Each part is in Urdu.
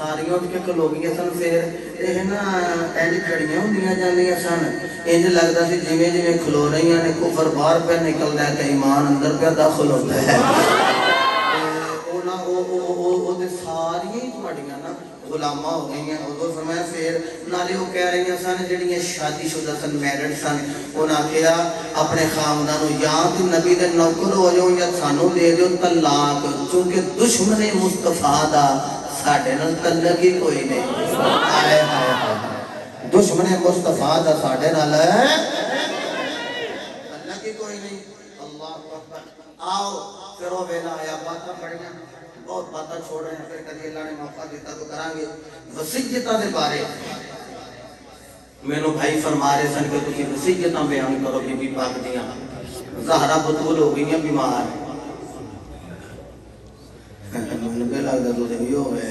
ساریاں اٹھ کے کھلو گئیاں سن پھر یہ نا انج کھڑیاں ہوندیاں جاندیاں سن انج لگدا سی جویں جویں کھلو رہیاں نے کفر باہر پہ نکلدا ہے تے ایمان اندر پہ داخل ہوتا ہے تے ساریاں ہی تہاڈیاں نا غلاماں ہو گئی ہیں ادو فرمایا پھر نالے وہ کہہ رہی سن جڑیاں شادی شدہ سن میرڈ سن انہاں آکھیا اپنے خاندانوں یا تو نبی دے نوکر ہو جاؤ یا سانو دے دیو طلاق چونکہ دشمن مصطفیٰ دا ساڑھے نال تعلق ہی کوئی نہیں آئے آئے آئے دشمن مصطفیٰ دا ساڑھے نال تعلق ہی کوئی نہیں اللہ اکبر آؤ پھر وہ ویلا آیا باتاں پڑھیاں بہت باتاں چھوڑ رہے ہیں پھر کدی اللہ نے موقع دیتا تو کریں گے وصیتاں دے بارے میں نو بھائی فرما رہے سن کہ تسی وصیتاں بیان کرو بی بی پاک دیاں زہرا بطول ہو گئی ہیں بیمار من پہ لگتا تو نہیں ہوئے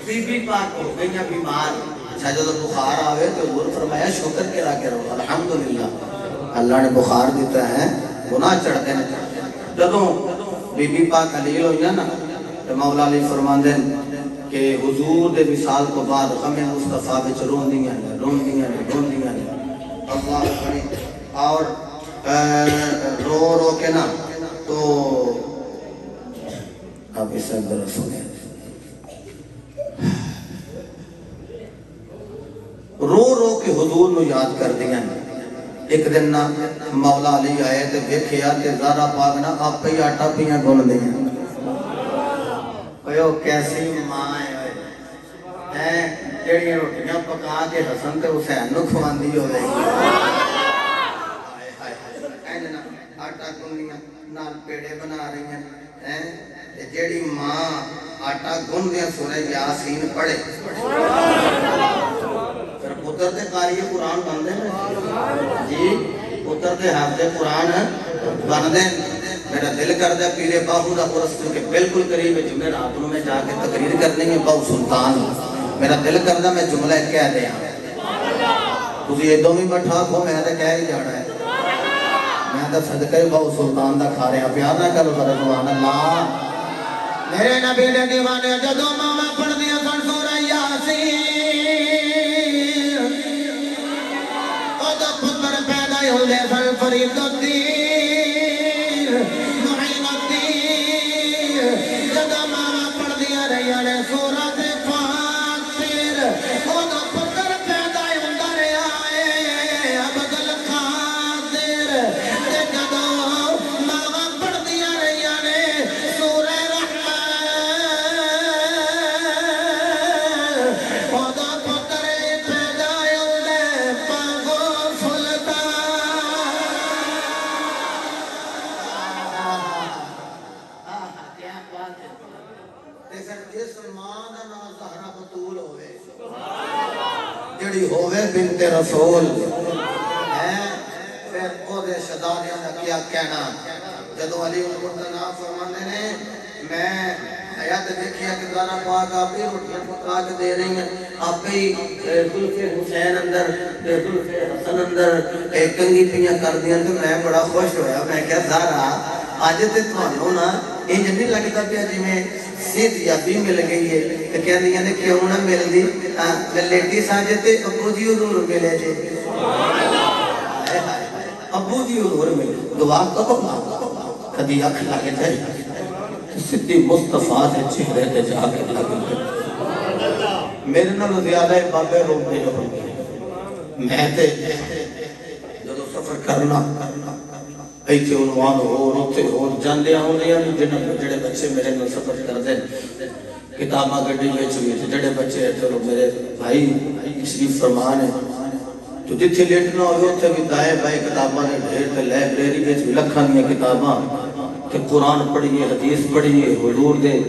بی بی پاک ہو گئی ہیں بیمار اچھا جو بخار آوے تو حضور فرمایا شکر کرا کے رہو الحمدللہ اللہ نے بخار دیتا ہے گناہ چڑھتے ہیں جدوں بی بی پاک علیل ہوئی نا تو مولا علی فرماندے کہ حضور دے وصال کو بعد غم مصطفیٰ بچ رون دیاں اللہ کریم اور رو رو کے نا تو اب اس اندر سنیں رو رو کے حضور نو یاد کر دیا ایک دن نا مولا علی آئے تے دیکھیا تے زہرا پاک نا آپ پہ آٹا پیاں گن دیا اوہ کیسی ماں ہے جڑی روٹیاں پکا کے حسن تے حسین نو کھواندی ہوئے آٹا گنیاں نال پیڑے بنا رہی ہیں جیڑی ماں آٹا گن دیا سورہ یاسین پڑھے پھر پتر دے قاری قرآن بندے جی پتر دے حافظ قرآن بندے میرا دل کردہ پیرے باہو دا قرص کے بالکل قریب ہے جمعہ رات میں جا کے تقریر کرنی ہے باہو سلطان میرا دل کردہ میں جملہ کہہ دیا تجھے یہ دومی بٹھا کھو میں نے کہہ ہی جانا ہے میں تو صدقہ باہو سلطان دا کھا رہے ہیں پیار نہ کرو سر سبحان اللہ میرے نبی نے دیوانے جدو ماما پڑھ دیا سن سورہ یاسین او دا پتر پیدا ہی ہوندے سن فرید الدین معین الدین جدو ماما پڑھ دیا رہی نے سورہ فاطر او دا پتر پیدا ہی ہوندہ رہا ہے عبد القادر جدو ماما پڑھ دیا رہی نے سورہ جڑی ہوئے بنت رسول پھر او دے شدادیاں دا کیا کہنا جدو علی المرتضیٰ فرمانے نے میں حیات دیکھیا کہ دارہ پاک آپ ہی روٹیاں پکا کے دے رہی ہیں آپ ہی ظلف حسین اندر ظلف حسن اندر ایک کنگی پیاں کر دیا تو میں بڑا خوش ہویا میں کہا دارہ آج تے تھانوں نا انج نہیں لگتا پیا جی میں سیدھ یا بھی مل گئی ہے تو کہہ دیا نے کیوں نہ مل دی لیٹی ساجے تے ابو جی حضور ملے جے ابو جی حضور ملے دعا کرو کدی اکھ لگے جائے صدی مصطفیٰ سے چہرے تے جا کے لگے میرے نال زیادہ بابے روکتے جو میں تے جدو سفر کرنا ایتھے عنوان ہو روتے ہو جاندے ہوندے ہیں جڑے بچے میرے نال سفر کر دیں کتاباں گڈی وچ بھی جڑے بچے چلو میرے بھائی شریف فرمان ہے تو جتھے لیٹنا ہوئے اوتھے بھی دائیں بائیں کتاباں نے ڈھیر تے لائبریری وچ بھی لکھاں دیاں کتاباں کہ قرآن پڑھیے حدیث پڑھیے حضور دے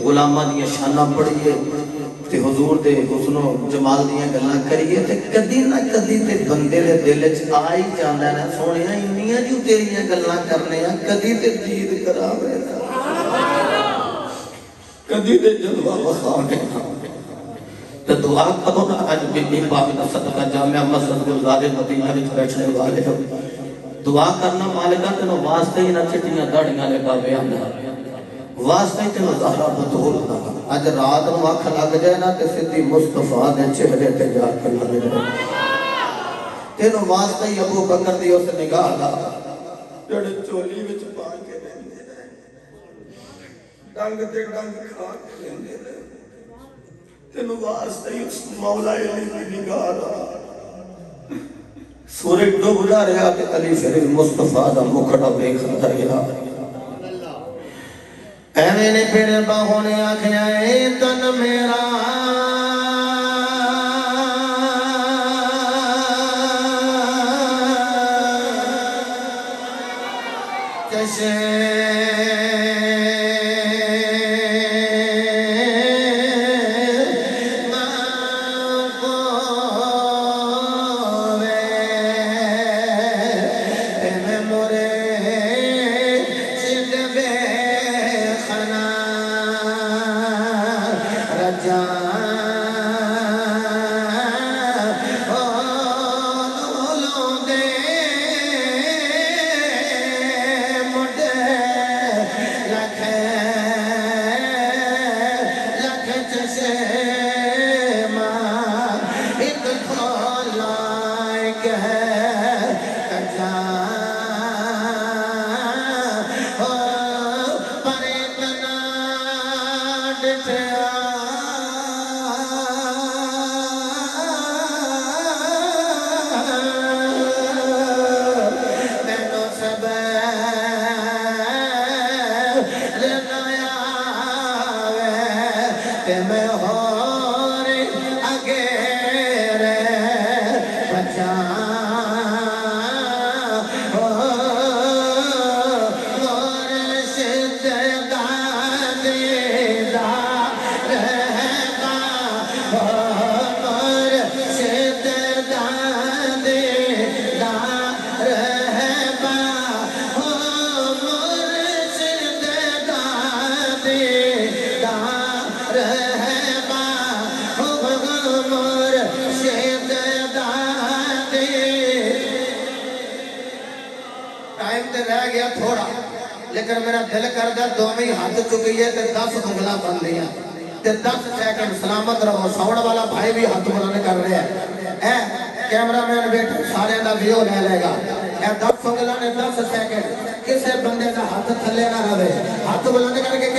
غلاماں دیاں شاناں پڑھیے تے حضور دے حسن و جمال دیاں گلاں کریے تے کدی نہ کدی تے بندے دے دل وچ آئی جاندا ہے سونیا انیاں جو تیریاں گلاں کرنے ہیں کدی تے جید کراوے کدی تے جلوہ وخاوے تو دعا کرو نا آج بی بی پاک دا صدقہ جامعہ مسجد گلزار مدینہ وچ بیٹھنے والے ہو دعا کرنا مالکہ تینوں واسطے ہی نہ چٹیاں داڑیاں لے بابے آندھا واسطے ہی تینوں زہرہ بطول دا اج رات نو آنکھ لگ جائے نا تے سدھی مصطفیٰ دے چہرے تے جا کے لگ جائے تینوں واسطے ہی ابو بکر دی اس نگاہ دا جڑے چولی وچ پا کے رہندے رہے ڈنگ تے ڈنگ کھا کے رہندے رہے تینوں واسطے ہی اس مولا علی دی نگاہ دا سورج ڈوب جا رہا کہ علی شریف مصطفیٰ دا مکھڑا بیکھا رہا اے میرے پیڑ باہوں نے آکھیا اے تن میرا کیسے لیکن میرا دل کر دیا دومی ہاتھ چکی ہے تے 10 انگلا بن لیا تے 10 سیکنڈ سلامت رہو ساؤنڈ والا بھائی بھی ہاتھ بلانے کر رہے ہیں کیمرہ مین بیٹھے سارے دا ویڈیو لے لے گا 10 انگلا نے 10 سیکنڈ کسے بندے کا ہاتھ تھلے نہ رہے ہاتھ بلانے کر کے